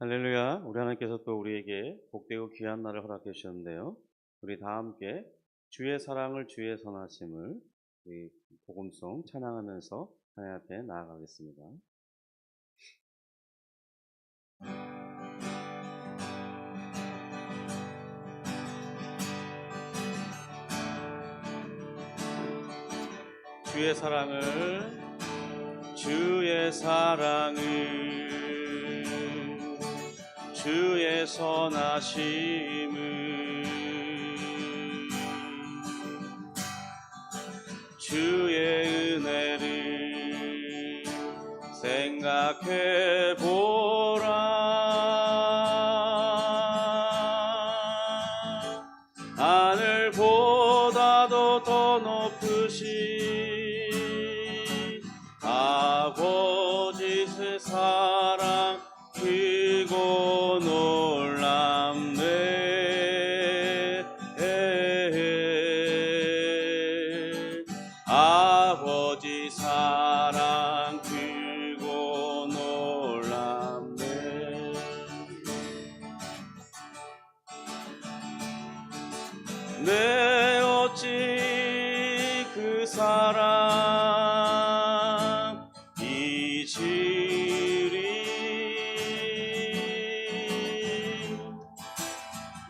할렐루야. 우리 하나님께서 또 우리에게 복되고 귀한 날을 허락해 주셨는데요. 우리 다 함께 주의 사랑을 주의 선하심을 우리 복음송 찬양하면서 하나님 앞에 나아가겠습니다. 주의 사랑을 주의 선하심을 주의 은혜를 생각해 보라. 하늘보다도 더 높으신 아버지의 사랑 크고 놀랍네. 아버지 사랑 크고 놀랍네. 내 어찌 그 사랑 잊으리.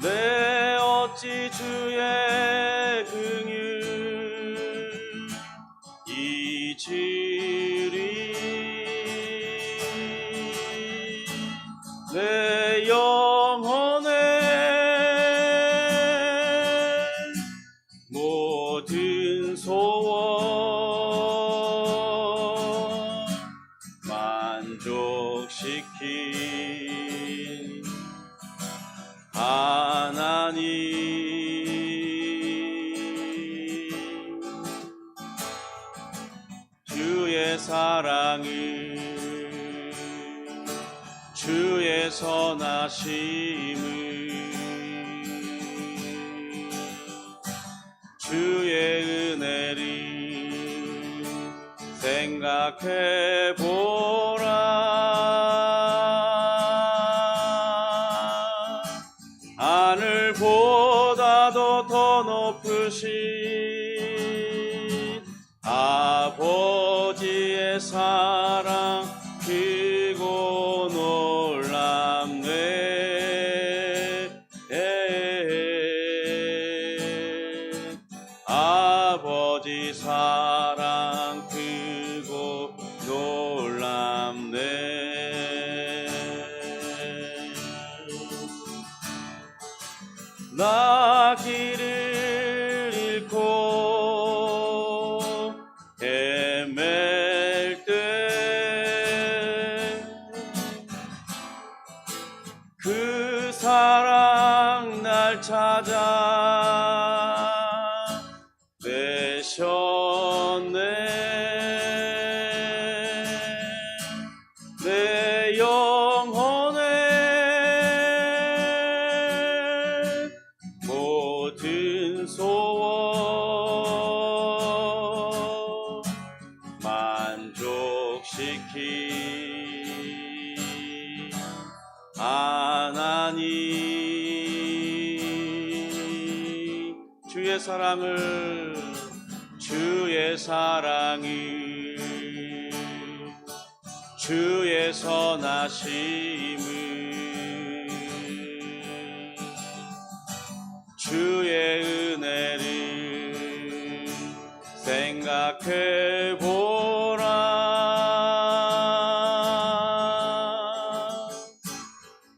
내 어찌 주의 긍휼 잊으리. 내 영혼의 모든 소원 만족시킨 하나님, 주의 사랑을 주의 선하심을 주의 은혜를 생각해 보라. 하늘보다도 더 높으신 아버지의 사랑 크고 놀랍네. 아버지 사랑 크고 놀랍네. 나 길을 잃고 헤맬 때 그 사랑 날 찾아 내셨네. 내 영혼의 모든 소원 만족시킨 하나님, 주의 사랑을 주의 선하심을 주의 은혜를 생각해 보라.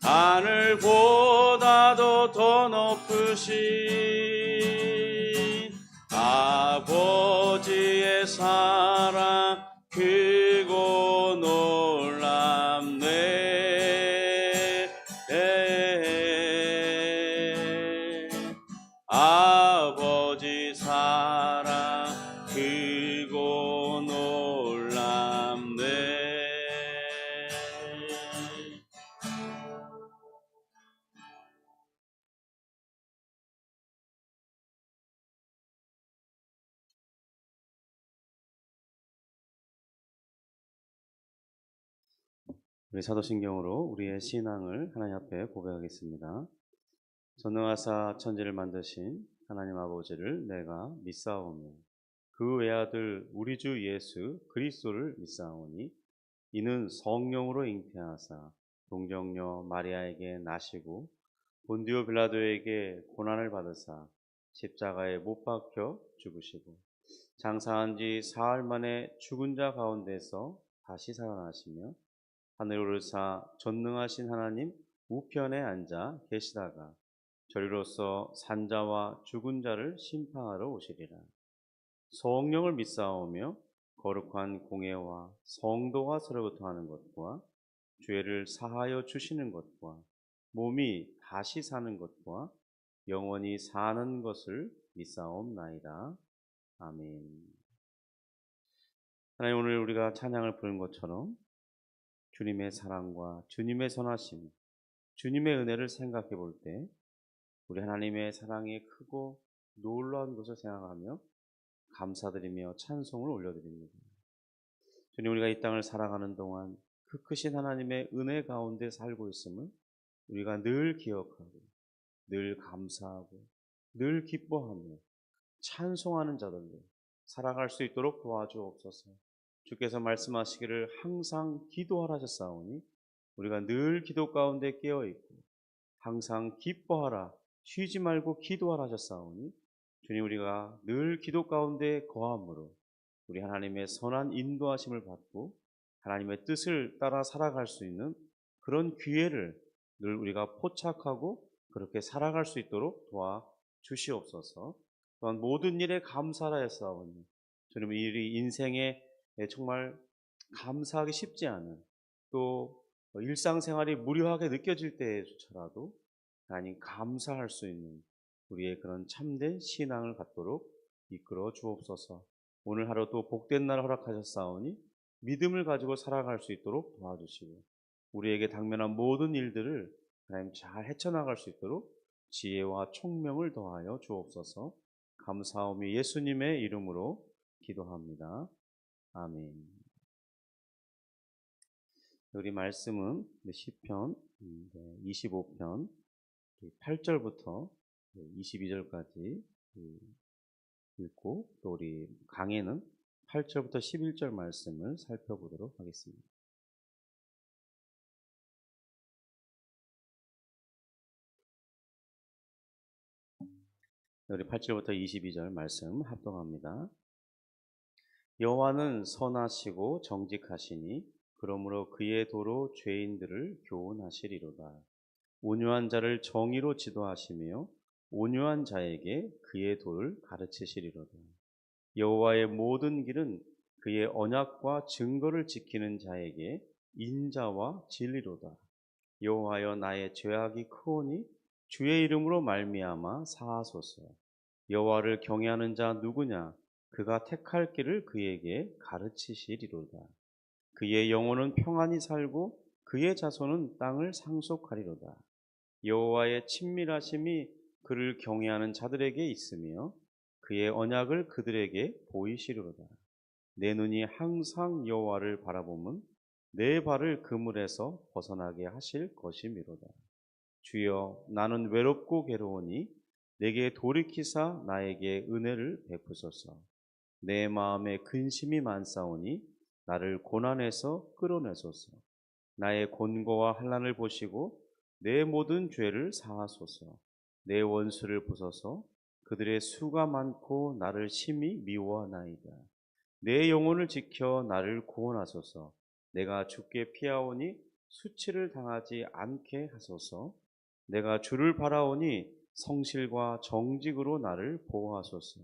하늘보다도 더 높으신 아버지의 사랑 크고 놀랍네. 아버지 사랑 크고 놀랍네. 우리 사도신경으로 우리의 신앙을 하나님 앞에 고백하겠습니다. 전능하사 천지를 만드신 하나님 아버지를 내가 믿사오며 그 외아들 우리 주 예수 그리스도를 믿사오니 이는 성령으로 잉태하사 동정녀 마리아에게 나시고 본디오 빌라도에게 고난을 받으사 십자가에 못 박혀 죽으시고 장사한 지 사흘 만에 죽은 자 가운데서 다시 살아나시며 하늘 오르사 전능하신 하나님 우편에 앉아 계시다가 저리로서 산자와 죽은 자를 심판하러 오시리라. 성령을 믿사오며 거룩한 공예와 성도가 서로부터 하는 것과 죄를 사하여 주시는 것과 몸이 다시 사는 것과 영원히 사는 것을 믿사옵나이다. 아멘. 하나님, 오늘 우리가 찬양을 부른 것처럼 주님의 사랑과 주님의 선하심, 주님의 은혜를 생각해 볼 때 우리 하나님의 사랑이 크고 놀라운 것을 생각하며 감사드리며 찬송을 올려드립니다. 주님, 우리가 이 땅을 살아가는 동안 그 크신 하나님의 은혜 가운데 살고 있음을 우리가 늘 기억하고 늘 감사하고 늘 기뻐하며 찬송하는 자들로 살아갈 수 있도록 도와주옵소서. 주께서 말씀하시기를 항상 기도하라 하셨사오니 우리가 늘 기도 가운데 깨어있고 항상 기뻐하라 쉬지 말고 기도하라 하셨사오니 주님, 우리가 늘 기도 가운데 거함으로 우리 하나님의 선한 인도하심을 받고 하나님의 뜻을 따라 살아갈 수 있는 그런 기회를 늘 우리가 포착하고 그렇게 살아갈 수 있도록 도와주시옵소서. 또한 모든 일에 감사하라 했사오니 주님, 이 일이 인생에 정말 감사하기 쉽지 않은 또 일상생활이 무료하게 느껴질 때조차라도 하나님 감사할 수 있는 우리의 그런 참된 신앙을 갖도록 이끌어 주옵소서. 오늘 하루도 복된 날 허락하셨사오니 믿음을 가지고 살아갈 수 있도록 도와주시고 우리에게 당면한 모든 일들을 하나님 잘 헤쳐나갈 수 있도록 지혜와 총명을 더하여 주옵소서. 감사하며 예수님의 이름으로 기도합니다. 아멘. 우리 말씀은 시편 25편 8절부터 22절까지 읽고 또 우리 강해는 8절부터 11절 말씀을 살펴보도록 하겠습니다. 우리 8절부터 22절 말씀 합독합니다. 여호와는 선하시고 정직하시니 그러므로 그의 도로 죄인들을 교훈하시리로다. 온유한 자를 정의로 지도하시며 온유한 자에게 그의 도를 가르치시리로다. 여호와의 모든 길은 그의 언약과 증거를 지키는 자에게 인자와 진리로다. 여호와여, 나의 죄악이 크오니 주의 이름으로 말미암아 사하소서. 여호와를 경외하는 자 누구냐? 그가 택할 길을 그에게 가르치시리로다. 그의 영혼은 평안히 살고 그의 자손은 땅을 상속하리로다. 여호와의 친밀하심이 그를 경외하는 자들에게 있으며 그의 언약을 그들에게 보이시리로다. 내 눈이 항상 여호와를 바라보면 내 발을 그물에서 벗어나게 하실 것이미로다. 주여, 나는 외롭고 괴로우니 내게 돌이키사 나에게 은혜를 베푸소서. 내 마음에 근심이 많사오니 나를 고난에서 끌어내소서. 나의 곤고와 환난을 보시고 내 모든 죄를 사하소서. 내 원수를 부숴서 그들의 수가 많고 나를 심히 미워하나이다. 내 영혼을 지켜 나를 구원하소서. 내가 죽게 피하오니 수치를 당하지 않게 하소서. 내가 주를 바라오니 성실과 정직으로 나를 보호하소서.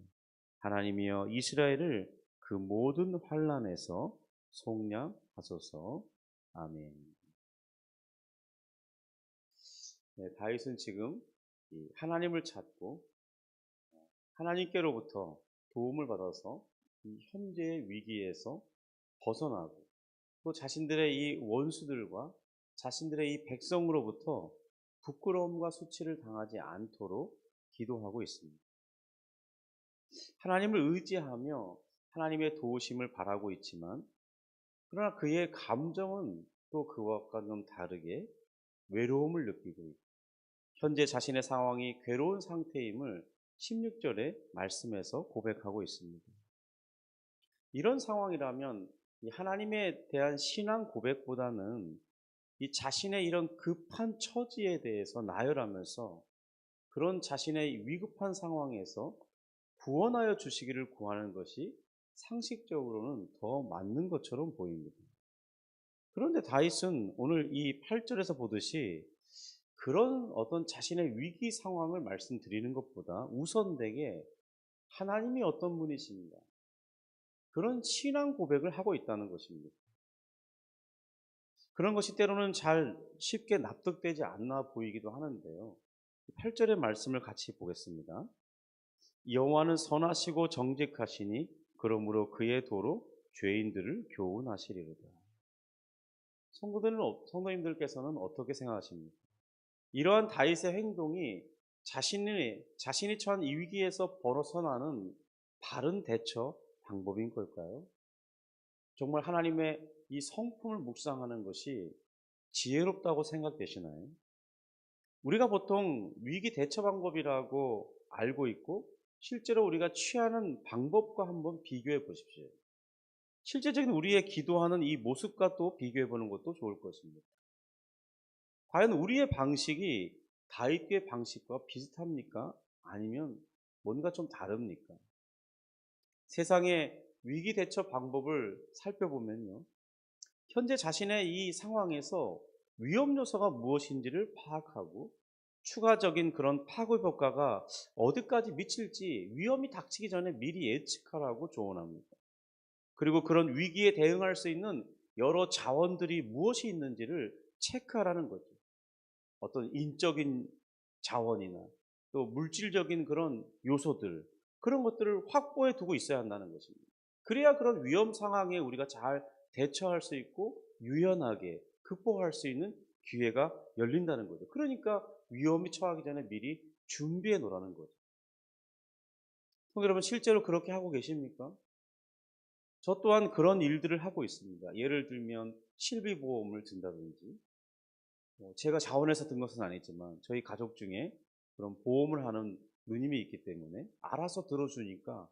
하나님이여, 이스라엘을 그 모든 환난에서 속량하소서. 아멘. 네, 다윗은 지금 하나님을 찾고 하나님께로부터 도움을 받아서 이 현재의 위기에서 벗어나고 또 자신들의 이 원수들과 자신들의 이 백성으로부터 부끄러움과 수치를 당하지 않도록 기도하고 있습니다. 하나님을 의지하며 하나님의 도우심을 바라고 있지만 그러나 그의 감정은 또 그와는 다르게 외로움을 느끼고 있고 현재 자신의 상황이 괴로운 상태임을 16절의 말씀에서 고백하고 있습니다. 이런 상황이라면 이 하나님에 대한 신앙 고백보다는 이 자신의 이런 급한 처지에 대해서 나열하면서 그런 자신의 위급한 상황에서 구원하여 주시기를 구하는 것이 상식적으로는 더 맞는 것처럼 보입니다. 그런데 다윗은 오늘 이 8절에서 보듯이 그런 어떤 자신의 위기 상황을 말씀드리는 것보다 우선되게 하나님이 어떤 분이신가 그런 신앙 고백을 하고 있다는 것입니다. 그런 것이 때로는 잘 쉽게 납득되지 않나 보이기도 하는데요. 8절의 말씀을 같이 보겠습니다. 여호와는 선하시고 정직하시니 그러므로 그의 도로 죄인들을 교훈하시리로다. 성도님들께서는 어떻게 생각하십니까? 이러한 다윗의 행동이 자신이 처한 이 위기에서 벗어나는 바른 대처 방법인 걸까요? 정말 하나님의 이 성품을 묵상하는 것이 지혜롭다고 생각되시나요? 우리가 보통 위기 대처 방법이라고 알고 있고 실제로 우리가 취하는 방법과 한번 비교해 보십시오. 실제적인 우리의 기도하는 이 모습과 또 비교해 보는 것도 좋을 것입니다. 과연 우리의 방식이 다윗의 방식과 비슷합니까? 아니면 뭔가 좀 다릅니까? 세상의 위기 대처 방법을 살펴보면요. 현재 자신의 이 상황에서 위험 요소가 무엇인지를 파악하고 추가적인 그런 파급 효과가 어디까지 미칠지 위험이 닥치기 전에 미리 예측하라고 조언합니다. 그리고 그런 위기에 대응할 수 있는 여러 자원들이 무엇이 있는지를 체크하라는 거죠. 어떤 인적인 자원이나 또 물질적인 그런 요소들, 그런 것들을 확보해 두고 있어야 한다는 것입니다. 그래야 그런 위험 상황에 우리가 잘 대처할 수 있고 유연하게 극복할 수 있는 기회가 열린다는 거죠. 그러니까 위험이 처하기 전에 미리 준비해 놓으라는 거죠. 여러분 실제로 그렇게 하고 계십니까? 저 또한 그런 일들을 하고 있습니다. 예를 들면 실비보험을 든다든지 제가 자원해서 든 것은 아니지만 저희 가족 중에 그런 보험을 하는 누님이 있기 때문에 알아서 들어주니까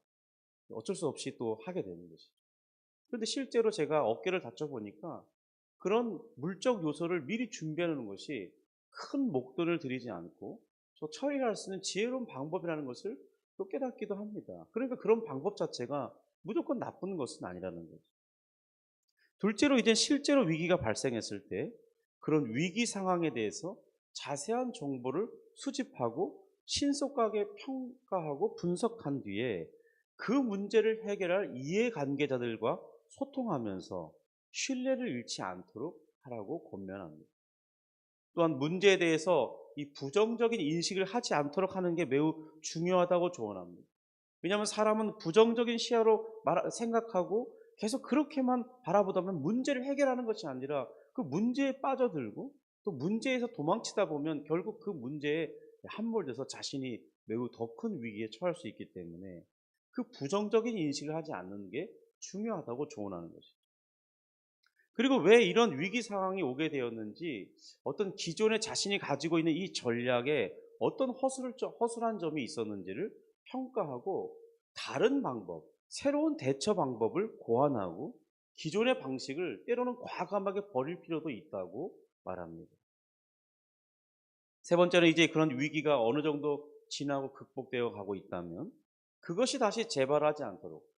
어쩔 수 없이 또 하게 되는 것이죠. 그런데 실제로 제가 어깨를 다쳐보니까 그런 물적 요소를 미리 준비해 놓는 것이 큰 목돈을 들이지 않고 저 처리할 수 있는 지혜로운 방법이라는 것을 또 깨닫기도 합니다. 그러니까 그런 방법 자체가 무조건 나쁜 것은 아니라는 거죠. 둘째로 이제 실제로 위기가 발생했을 때 그런 위기 상황에 대해서 자세한 정보를 수집하고 신속하게 평가하고 분석한 뒤에 그 문제를 해결할 이해관계자들과 소통하면서 신뢰를 잃지 않도록 하라고 권면합니다. 또한 문제에 대해서 이 부정적인 인식을 하지 않도록 하는 게 매우 중요하다고 조언합니다. 왜냐하면 사람은 부정적인 시야로 생각하고 계속 그렇게만 바라보다 보면 문제를 해결하는 것이 아니라 그 문제에 빠져들고 또 문제에서 도망치다 보면 결국 그 문제에 함몰돼서 자신이 매우 더 큰 위기에 처할 수 있기 때문에 그 부정적인 인식을 하지 않는 게 중요하다고 조언하는 것이죠. 그리고 왜 이런 위기 상황이 오게 되었는지 어떤 기존에 자신이 가지고 있는 이 전략에 어떤 허술한 점이 있었는지를 평가하고 다른 방법, 새로운 대처 방법을 고안하고 기존의 방식을 때로는 과감하게 버릴 필요도 있다고 말합니다. 세 번째는 이제 그런 위기가 어느 정도 지나고 극복되어 가고 있다면 그것이 다시 재발하지 않도록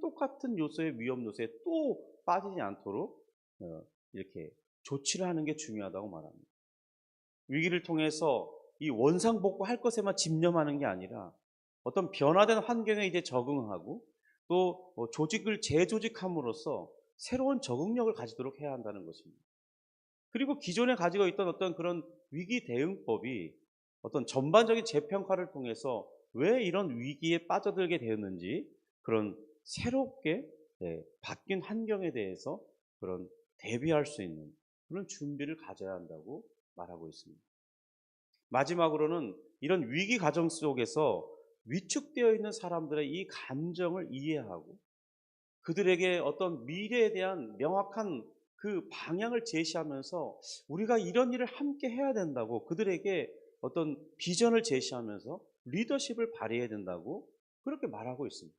똑같은 요소의 위험 요소에 또 빠지지 않도록 이렇게 조치를 하는 게 중요하다고 말합니다. 위기를 통해서 이 원상복구할 것에만 집념하는 게 아니라 어떤 변화된 환경에 이제 적응하고 또 조직을 재조직함으로써 새로운 적응력을 가지도록 해야 한다는 것입니다. 그리고 기존에 가지고 있던 어떤 그런 위기 대응법이 어떤 전반적인 재평가를 통해서 왜 이런 위기에 빠져들게 되었는지 그런 새롭게 바뀐 환경에 대해서 그런 대비할 수 있는 그런 준비를 가져야 한다고 말하고 있습니다. 마지막으로는 이런 위기 과정 속에서 위축되어 있는 사람들의 이 감정을 이해하고 그들에게 어떤 미래에 대한 명확한 그 방향을 제시하면서 우리가 이런 일을 함께 해야 된다고 그들에게 어떤 비전을 제시하면서 리더십을 발휘해야 된다고 그렇게 말하고 있습니다.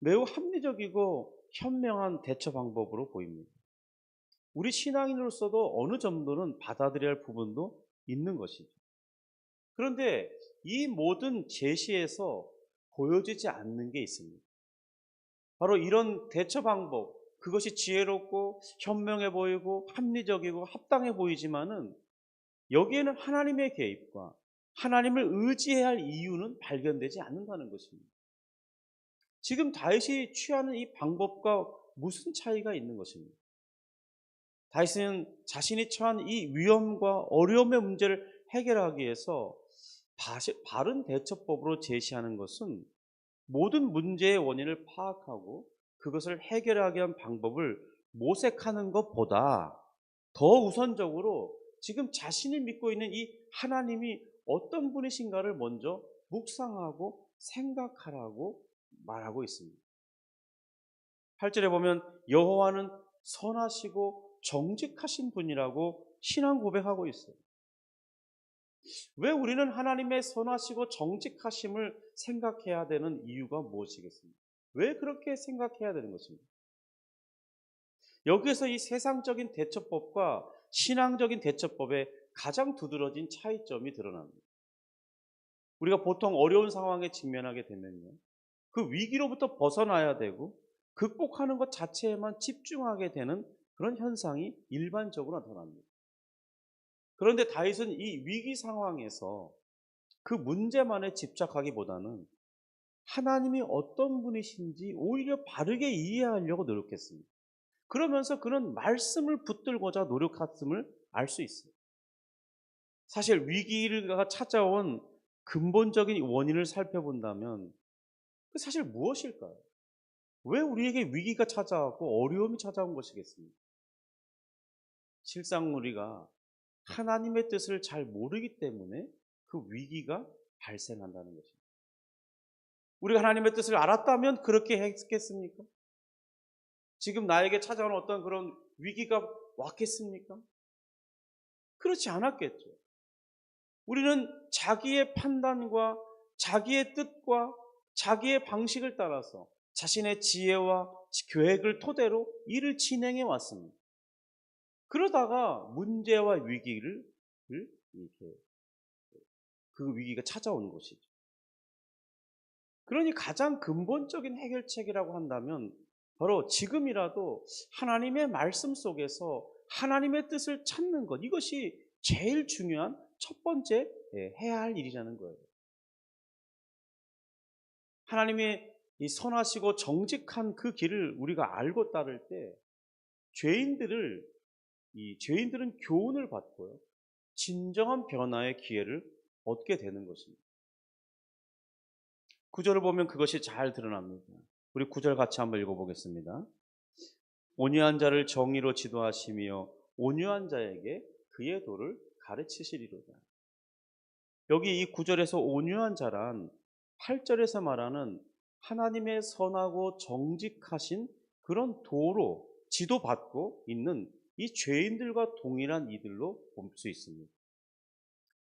매우 합리적이고 현명한 대처 방법으로 보입니다. 우리 신앙인으로서도 어느 정도는 받아들여야 할 부분도 있는 것이죠. 그런데 이 모든 제시에서 보여지지 않는 게 있습니다. 바로 이런 대처 방법, 그것이 지혜롭고 현명해 보이고 합리적이고 합당해 보이지만은 여기에는 하나님의 개입과 하나님을 의지해야 할 이유는 발견되지 않는다는 것입니다. 지금 다윗이 취하는 이 방법과 무슨 차이가 있는 것입니까? 다윗은 자신이 처한 이 위험과 어려움의 문제를 해결하기 위해서 바른 대처법으로 제시하는 것은 모든 문제의 원인을 파악하고 그것을 해결하기 위한 방법을 모색하는 것보다 더 우선적으로 지금 자신이 믿고 있는 이 하나님이 어떤 분이신가를 먼저 묵상하고 생각하라고 말하고 있습니다. 8절에 보면 여호와는 선하시고 정직하신 분이라고 신앙 고백하고 있어요. 왜 우리는 하나님의 선하시고 정직하심을 생각해야 되는 이유가 무엇이겠습니까? 왜 그렇게 생각해야 되는 것입니까? 여기에서 이 세상적인 대처법과 신앙적인 대처법의 가장 두드러진 차이점이 드러납니다. 우리가 보통 어려운 상황에 직면하게 되면요, 그 위기로부터 벗어나야 되고 극복하는 것 자체에만 집중하게 되는 그런 현상이 일반적으로 나타납니다. 그런데 다윗은 이 위기 상황에서 그 문제만에 집착하기보다는 하나님이 어떤 분이신지 오히려 바르게 이해하려고 노력했습니다. 그러면서 그는 말씀을 붙들고자 노력했음을 알 수 있어요. 사실 위기가 찾아온 근본적인 원인을 살펴본다면 사실 무엇일까요? 왜 우리에게 위기가 찾아왔고 어려움이 찾아온 것이겠습니까? 실상 우리가 하나님의 뜻을 잘 모르기 때문에 그 위기가 발생한다는 것입니다. 우리가 하나님의 뜻을 알았다면 그렇게 했겠습니까? 지금 나에게 찾아오는 어떤 그런 위기가 왔겠습니까? 그렇지 않았겠죠. 우리는 자기의 판단과 자기의 뜻과 자기의 방식을 따라서 자신의 지혜와 계획을 토대로 일을 진행해 왔습니다. 그러다가 문제와 위기를 이렇게 그 위기가 찾아오는 것이죠. 그러니 가장 근본적인 해결책이라고 한다면 바로 지금이라도 하나님의 말씀 속에서 하나님의 뜻을 찾는 것, 이것이 제일 중요한 첫 번째 해야 할 일이라는 거예요. 하나님의 이 선하시고 정직한 그 길을 우리가 알고 따를 때 죄인들은 교훈을 받고요, 진정한 변화의 기회를 얻게 되는 것입니다. 구절을 보면 그것이 잘 드러납니다. 우리 구절 같이 한번 읽어보겠습니다. 온유한 자를 정의로 지도하시며 온유한 자에게 그의 도를 가르치시리로다. 여기 이 구절에서 온유한 자란 8절에서 말하는 하나님의 선하고 정직하신 그런 도로 지도받고 있는 이 죄인들과 동일한 이들로 볼 수 있습니다.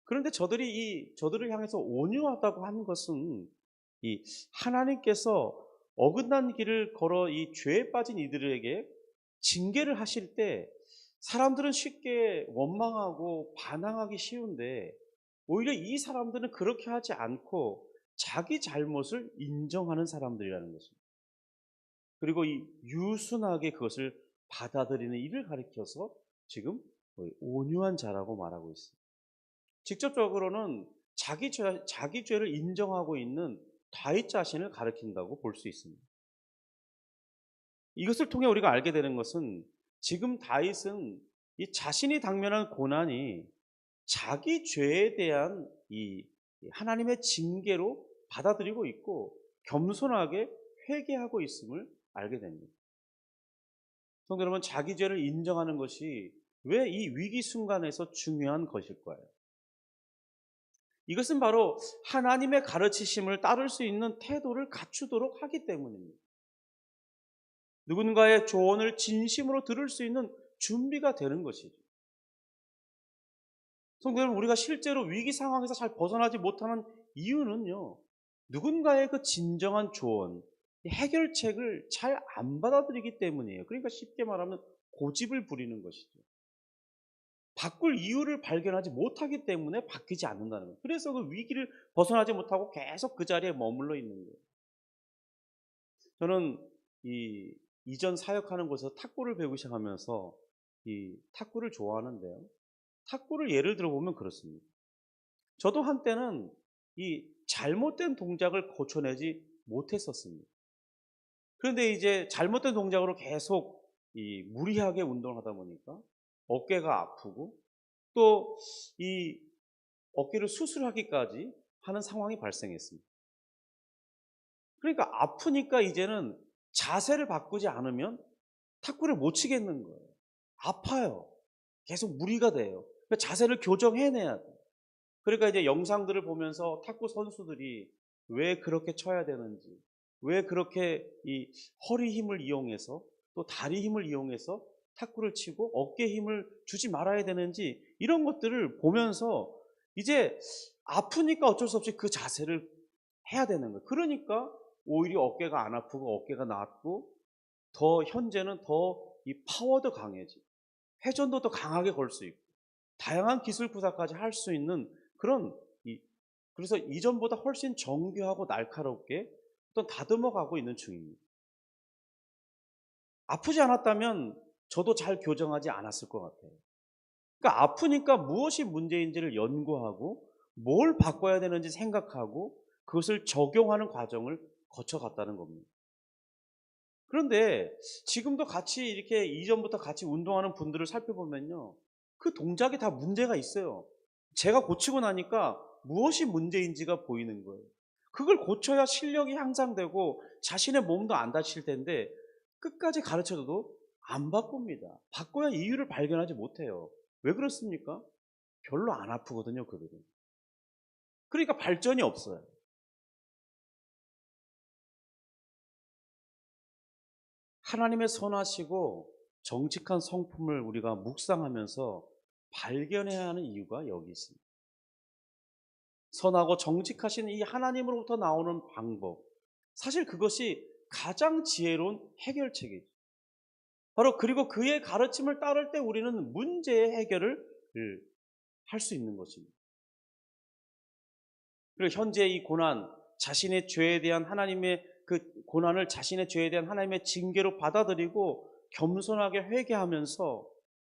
그런데 저들을 향해서 온유하다고 하는 것은 이 하나님께서 어긋난 길을 걸어 이 죄에 빠진 이들에게 징계를 하실 때 사람들은 쉽게 원망하고 반항하기 쉬운데 오히려 이 사람들은 그렇게 하지 않고 자기 잘못을 인정하는 사람들이라는 것입니다. 그리고 이 유순하게 그것을 받아들이는 일을 가리켜서 지금 온유한 자라고 말하고 있습니다. 직접적으로는 자기 죄를 인정하고 있는 다윗 자신을 가리킨다고 볼 수 있습니다. 이것을 통해 우리가 알게 되는 것은 지금 다윗은 이 자신이 당면한 고난이 자기 죄에 대한 이 하나님의 징계로 받아들이고 있고 겸손하게 회개하고 있음을 알게 됩니다. 성도 여러분, 자기 죄를 인정하는 것이 왜 이 위기 순간에서 중요한 것일까요? 이것은 바로 하나님의 가르치심을 따를 수 있는 태도를 갖추도록 하기 때문입니다. 누군가의 조언을 진심으로 들을 수 있는 준비가 되는 것이죠. 성도 여러분, 우리가 실제로 위기 상황에서 잘 벗어나지 못하는 이유는요, 누군가의 그 진정한 조언, 해결책을 잘 안 받아들이기 때문이에요. 그러니까 쉽게 말하면 고집을 부리는 것이죠. 바꿀 이유를 발견하지 못하기 때문에 바뀌지 않는다는 거예요. 그래서 그 위기를 벗어나지 못하고 계속 그 자리에 머물러 있는 거예요. 저는 이 이전 사역하는 곳에서 탁구를 배우기 시작하면서 이 탁구를 좋아하는데요. 탁구를 예를 들어보면 그렇습니다. 저도 한때는 이 잘못된 동작을 고쳐내지 못했었습니다. 그런데 이제 잘못된 동작으로 계속 이 무리하게 운동을 하다 보니까 어깨가 아프고 또 이 어깨를 수술하기까지 하는 상황이 발생했습니다. 그러니까 아프니까 이제는 자세를 바꾸지 않으면 탁구를 못 치겠는 거예요. 아파요. 계속 무리가 돼요. 그러니까 자세를 교정해내야 돼요. 그러니까 이제 영상들을 보면서 탁구 선수들이 왜 그렇게 쳐야 되는지, 왜 그렇게 이 허리 힘을 이용해서 또 다리 힘을 이용해서 탁구를 치고 어깨 힘을 주지 말아야 되는지 이런 것들을 보면서 이제 아프니까 어쩔 수 없이 그 자세를 해야 되는 거예요. 그러니까 오히려 어깨가 안 아프고 어깨가 낫고 더 현재는 더 이 파워도 강해지고 회전도 더 강하게 걸 수 있고 다양한 기술 구사까지 할 수 있는 그런 그래서 이전보다 훨씬 정교하고 날카롭게 어떤 다듬어 가고 있는 중입니다. 아프지 않았다면 저도 잘 교정하지 않았을 것 같아요. 그러니까 아프니까 무엇이 문제인지를 연구하고 뭘 바꿔야 되는지 생각하고 그것을 적용하는 과정을 거쳐갔다는 겁니다. 그런데 지금도 같이 이렇게 이전부터 같이 운동하는 분들을 살펴보면요. 그 동작이 다 문제가 있어요. 제가 고치고 나니까 무엇이 문제인지가 보이는 거예요. 그걸 고쳐야 실력이 향상되고 자신의 몸도 안 다칠 텐데 끝까지 가르쳐줘도 안 바꿉니다. 바꿔야 이유를 발견하지 못해요. 왜 그렇습니까? 별로 안 아프거든요, 그들은. 그러니까 발전이 없어요. 하나님의 선하시고 정직한 성품을 우리가 묵상하면서 발견해야 하는 이유가 여기 있습니다. 선하고 정직하신 이 하나님으로부터 나오는 방법. 사실 그것이 가장 지혜로운 해결책이죠. 바로 그리고 그의 가르침을 따를 때 우리는 문제의 해결을 할 수 있는 것입니다. 그리고 현재 이 고난, 자신의 죄에 대한 하나님의 그 고난을 자신의 죄에 대한 하나님의 징계로 받아들이고 겸손하게 회개하면서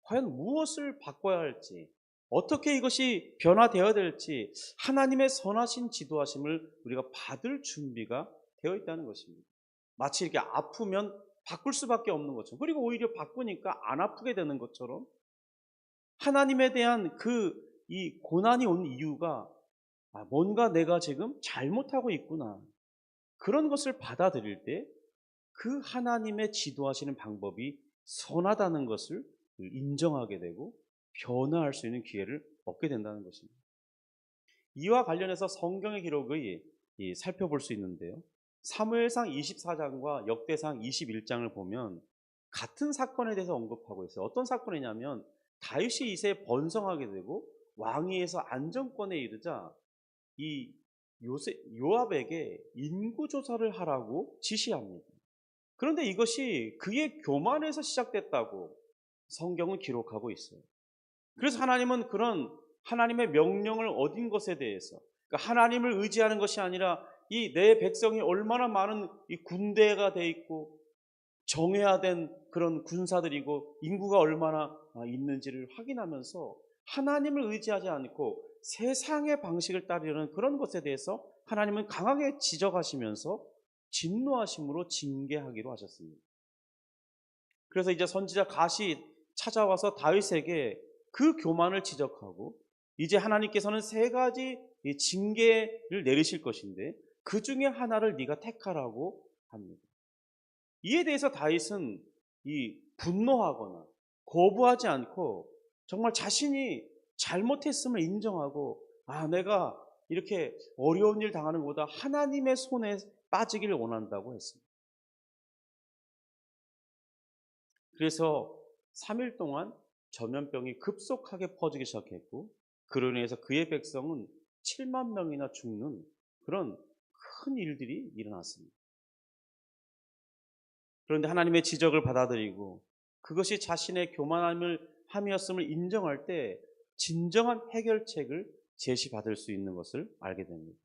과연 무엇을 바꿔야 할지, 어떻게 이것이 변화되어야 될지 하나님의 선하신 지도하심을 우리가 받을 준비가 되어 있다는 것입니다. 마치 이렇게 아프면 바꿀 수밖에 없는 것처럼, 그리고 오히려 바꾸니까 안 아프게 되는 것처럼 하나님에 대한 이 고난이 온 이유가 뭔가 내가 지금 잘못하고 있구나. 그런 것을 받아들일 때 그 하나님의 지도하시는 방법이 선하다는 것을 인정하게 되고 변화할 수 있는 기회를 얻게 된다는 것입니다. 이와 관련해서 성경의 기록을 살펴볼 수 있는데요. 사무엘상 24장과 역대상 21장을 보면 같은 사건에 대해서 언급하고 있어요. 어떤 사건이냐면 다윗이 이새에 번성하게 되고 왕위에서 안정권에 이르자 이 요압에게 인구조사를 하라고 지시합니다. 그런데 이것이 그의 교만에서 시작됐다고 성경은 기록하고 있어요. 그래서 하나님은 그런 하나님의 명령을 얻은 것에 대해서, 그러니까 하나님을 의지하는 것이 아니라 이 내 백성이 얼마나 많은 이 군대가 돼 있고 정예화된 그런 군사들이고 인구가 얼마나 있는지를 확인하면서 하나님을 의지하지 않고 세상의 방식을 따르려는 그런 것에 대해서 하나님은 강하게 지적하시면서 진노하심으로 징계하기로 하셨습니다. 그래서 이제 선지자 갓이 찾아와서 다윗에게 그 교만을 지적하고 이제 하나님께서는 세 가지 징계를 내리실 것인데 그 중에 하나를 네가 택하라고 합니다. 이에 대해서 다윗은 분노하거나 거부하지 않고 정말 자신이 잘못했음을 인정하고 내가 이렇게 어려운 일 당하는 것보다 하나님의 손에 빠지기를 원한다고 했습니다. 그래서 3일 동안 전염병이 급속하게 퍼지기 시작했고 그로 인해서 그의 백성은 7만 명이나 죽는 그런 큰 일들이 일어났습니다. 그런데 하나님의 지적을 받아들이고 그것이 자신의 교만함이었음을 인정할 때 진정한 해결책을 제시받을 수 있는 것을 알게 됩니다.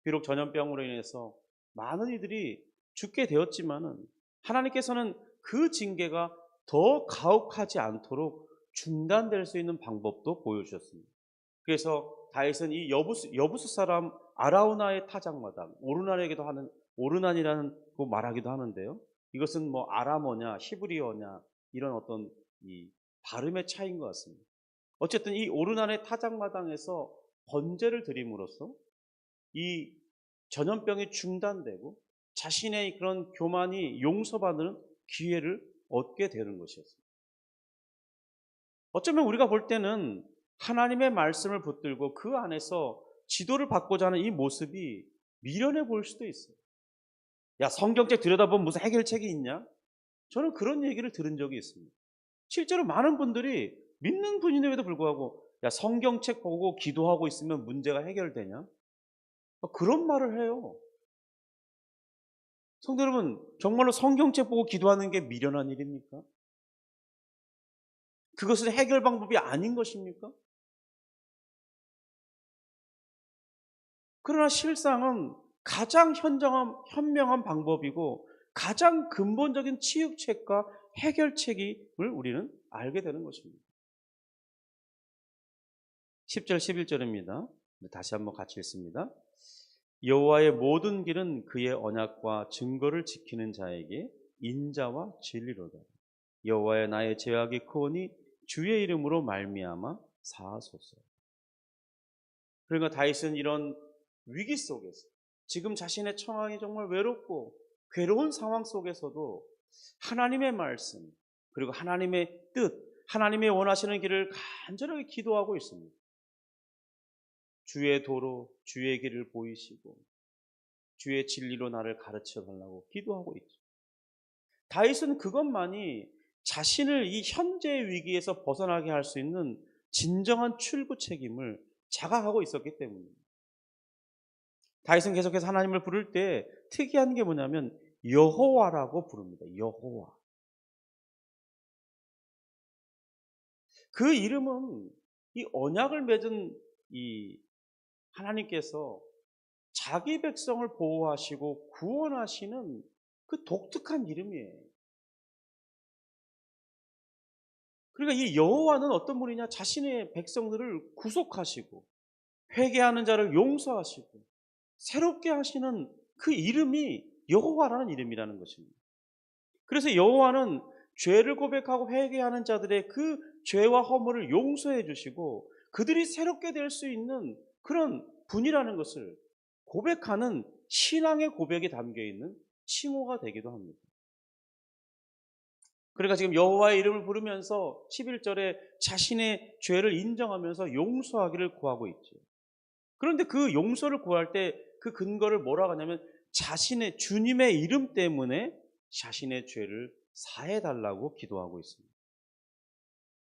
비록 전염병으로 인해서 많은 이들이 죽게 되었지만은 하나님께서는 그 징계가 더 가혹하지 않도록 중단될 수 있는 방법도 보여주셨습니다. 그래서 다윗은 이 여부스 사람 아라우나의 타작마당, 오르난에게도 하는 오르난이라는 그 말하기도 하는데요. 이것은 뭐 아람어냐 히브리어냐 이런 어떤 이 발음의 차이인 것 같습니다. 어쨌든 이 오르난의 타작마당에서 번제를 드림으로써 이 전염병이 중단되고 자신의 그런 교만이 용서받는 기회를 얻게 되는 것이었습니다. 어쩌면 우리가 볼 때는 하나님의 말씀을 붙들고 그 안에서 지도를 받고자 하는 이 모습이 미련해 보일 수도 있어요. 야, 성경책 들여다보면 무슨 해결책이 있냐? 저는 그런 얘기를 들은 적이 있습니다. 실제로 많은 분들이 믿는 분인데도 불구하고 야, 성경책 보고 기도하고 있으면 문제가 해결되냐? 그런 말을 해요. 성도 여러분, 정말로 성경책 보고 기도하는 게 미련한 일입니까? 그것은 해결 방법이 아닌 것입니까? 그러나 실상은 가장 현명한 방법이고 가장 근본적인 치유책과 해결책임을 우리는 알게 되는 것입니다. 10절 11절입니다. 다시 한번 같이 읽습니다. 여호와의 모든 길은 그의 언약과 증거를 지키는 자에게 인자와 진리로다. 여호와의 나의 죄악이 크오니 주의 이름으로 말미암아 사하소서. 그러니까 다윗은 이런 위기 속에서 지금 자신의 처황이 정말 외롭고 괴로운 상황 속에서도 하나님의 말씀 그리고 하나님의 뜻, 하나님의 원하시는 길을 간절하게 기도하고 있습니다. 주의 도로, 주의 길을 보이시고 주의 진리로 나를 가르쳐 달라고 기도하고 있죠. 다윗은 그것만이 자신을 이 현재의 위기에서 벗어나게 할 수 있는 진정한 출구 책임을 자각하고 있었기 때문입니다. 다윗은 계속해서 하나님을 부를 때 특이한 게 뭐냐면 여호와라고 부릅니다. 여호와. 그 이름은 이 언약을 맺은 이 하나님께서 자기 백성을 보호하시고 구원하시는 그 독특한 이름이에요. 그러니까 이 여호와는 어떤 분이냐? 자신의 백성들을 구속하시고 회개하는 자를 용서하시고 새롭게 하시는 그 이름이 여호와라는 이름이라는 것입니다. 그래서 여호와는 죄를 고백하고 회개하는 자들의 그 죄와 허물을 용서해 주시고 그들이 새롭게 될 수 있는 그런 분이라는 것을 고백하는 신앙의 고백이 담겨 있는 칭호가 되기도 합니다. 그러니까 지금 여호와의 이름을 부르면서 11절에 자신의 죄를 인정하면서 용서하기를 구하고 있죠. 그런데 그 용서를 구할 때 그 근거를 뭐라고 하냐면 자신의 주님의 이름 때문에 자신의 죄를 사해 달라고 기도하고 있습니다.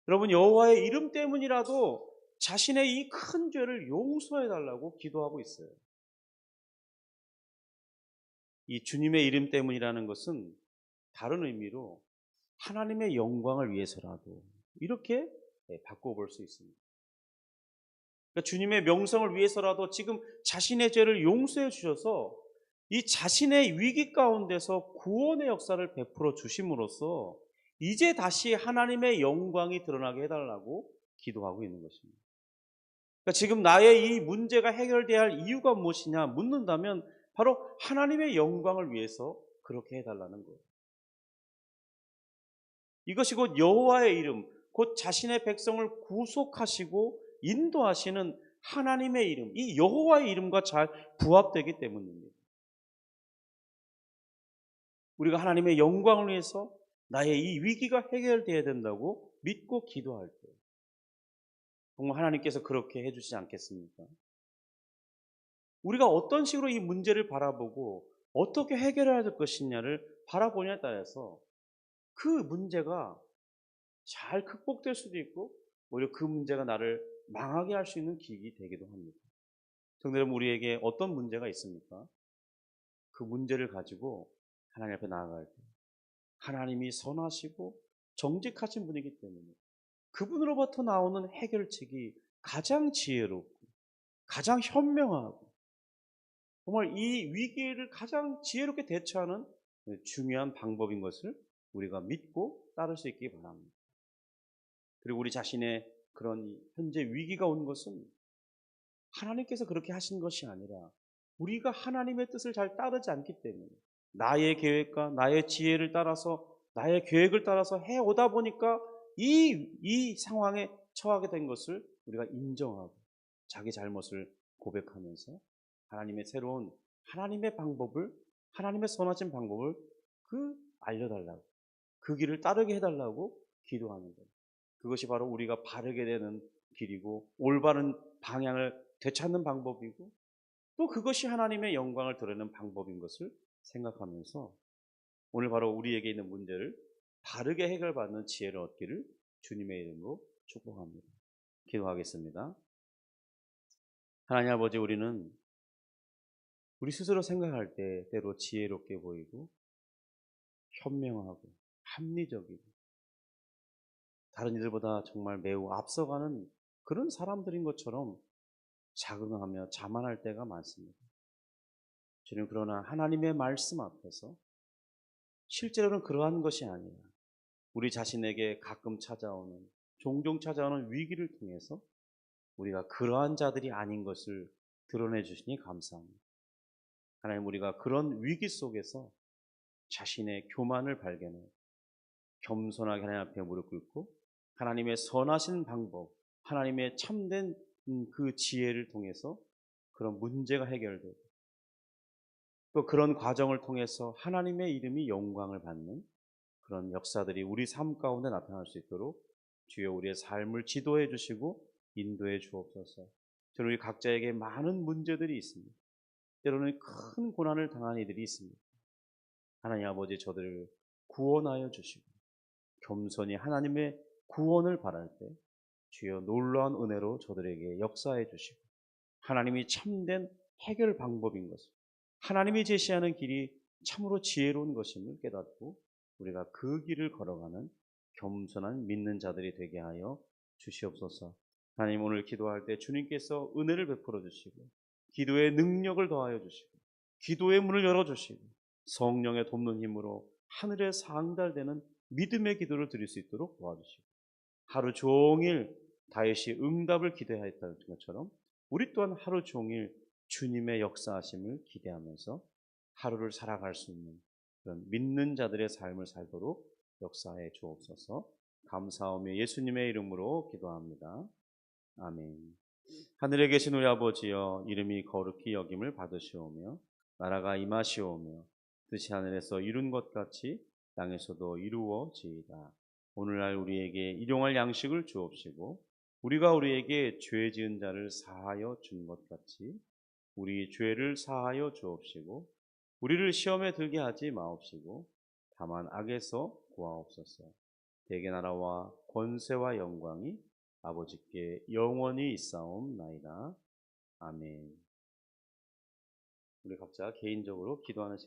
여러분 여호와의 이름 때문이라도 자신의 이 큰 죄를 용서해 달라고 기도하고 있어요. 이 주님의 이름 때문이라는 것은 다른 의미로 하나님의 영광을 위해서라도 이렇게 바꿔볼 수 있습니다. 그러니까 주님의 명성을 위해서라도 지금 자신의 죄를 용서해 주셔서 이 자신의 위기 가운데서 구원의 역사를 베풀어 주심으로써 이제 다시 하나님의 영광이 드러나게 해달라고 기도하고 있는 것입니다. 그러니까 지금 나의 이 문제가 해결돼야 할 이유가 무엇이냐 묻는다면 바로 하나님의 영광을 위해서 그렇게 해달라는 거예요. 이것이 곧 여호와의 이름, 곧 자신의 백성을 구속하시고 인도하시는 하나님의 이름, 이 여호와의 이름과 잘 부합되기 때문입니다. 우리가 하나님의 영광을 위해서 나의 이 위기가 해결되어야 된다고 믿고 기도할 때 정말 하나님께서 그렇게 해주시지 않겠습니까? 우리가 어떤 식으로 이 문제를 바라보고 어떻게 해결해야 될 것이냐를 바라보냐에 따라서 그 문제가 잘 극복될 수도 있고 오히려 그 문제가 나를 망하게 할 수 있는 길이 되기도 합니다. 성도 여러분, 우리에게 어떤 문제가 있습니까? 그 문제를 가지고 하나님 앞에 나아갈 때 하나님이 선하시고 정직하신 분이기 때문에 그분으로부터 나오는 해결책이 가장 지혜롭고 가장 현명하고 정말 이 위기를 가장 지혜롭게 대처하는 중요한 방법인 것을 우리가 믿고 따를 수 있기 바랍니다. 그리고 우리 자신의 그런 현재 위기가 온 것은 하나님께서 그렇게 하신 것이 아니라 우리가 하나님의 뜻을 잘 따르지 않기 때문에 나의 계획과 나의 지혜를 따라서 나의 계획을 따라서 해오다 보니까 이 상황에 처하게 된 것을 우리가 인정하고 자기 잘못을 고백하면서 하나님의 새로운 하나님의 방법을 하나님의 선하신 방법을 알려달라고 그 길을 따르게 해달라고 기도하는 거예요. 그것이 바로 우리가 바르게 되는 길이고 올바른 방향을 되찾는 방법이고 또 그것이 하나님의 영광을 드러내는 방법인 것을 생각하면서 오늘 바로 우리에게 있는 문제를 바르게 해결받는 지혜를 얻기를 주님의 이름으로 축복합니다. 기도하겠습니다. 하나님 아버지, 우리는 우리 스스로 생각할 때 때로 지혜롭게 보이고 현명하고 합리적이고 다른 이들보다 정말 매우 앞서가는 그런 사람들인 것처럼 자긍하며 자만할 때가 많습니다. 주님, 그러나 하나님의 말씀 앞에서 실제로는 그러한 것이 아니라 우리 자신에게 가끔 찾아오는 종종 찾아오는 위기를 통해서 우리가 그러한 자들이 아닌 것을 드러내 주시니 감사합니다. 하나님, 우리가 그런 위기 속에서 자신의 교만을 발견해 겸손하게 하나님 앞에 무릎 꿇고 하나님의 선하신 방법, 하나님의 참된 그 지혜를 통해서 그런 문제가 해결되고 또 그런 과정을 통해서 하나님의 이름이 영광을 받는 그런 역사들이 우리 삶 가운데 나타날 수 있도록 주여 우리의 삶을 지도해 주시고 인도해 주옵소서. 저는 우리 각자에게 많은 문제들이 있습니다. 때로는 큰 고난을 당한 이들이 있습니다. 하나님 아버지, 저들을 구원하여 주시고 겸손히 하나님의 구원을 바랄 때 주여 놀라운 은혜로 저들에게 역사해 주시고 하나님이 참된 해결 방법인 것을 하나님이 제시하는 길이 참으로 지혜로운 것임을 깨닫고 우리가 그 길을 걸어가는 겸손한 믿는 자들이 되게 하여 주시옵소서. 하나님, 오늘 기도할 때 주님께서 은혜를 베풀어 주시고 기도의 능력을 더하여 주시고 기도의 문을 열어주시고 성령의 돕는 힘으로 하늘에 상달되는 믿음의 기도를 드릴 수 있도록 도와주시고 하루 종일 다윗이 응답을 기대하였던 것처럼 우리 또한 하루 종일 주님의 역사하심을 기대하면서 하루를 살아갈 수 있는 그런 믿는 자들의 삶을 살도록 역사해 주옵소서. 감사하며 예수님의 이름으로 기도합니다. 아멘. 하늘에 계신 우리 아버지여, 이름이 거룩히 여김을 받으시오며 나라가 임하시오며 뜻이 하늘에서 이룬 것 같이 땅에서도 이루어지이다. 오늘날 우리에게 일용할 양식을 주옵시고 우리가 우리에게 죄 지은 자를 사하여 준 것 같이 우리 죄를 사하여 주옵시고 우리를 시험에 들게 하지 마옵시고 다만 악에서 구하옵소서. 대개 나라와 권세와 영광이 아버지께 영원히 있사옵나이다. 아멘. 우리 각자 개인적으로 기도하는 시간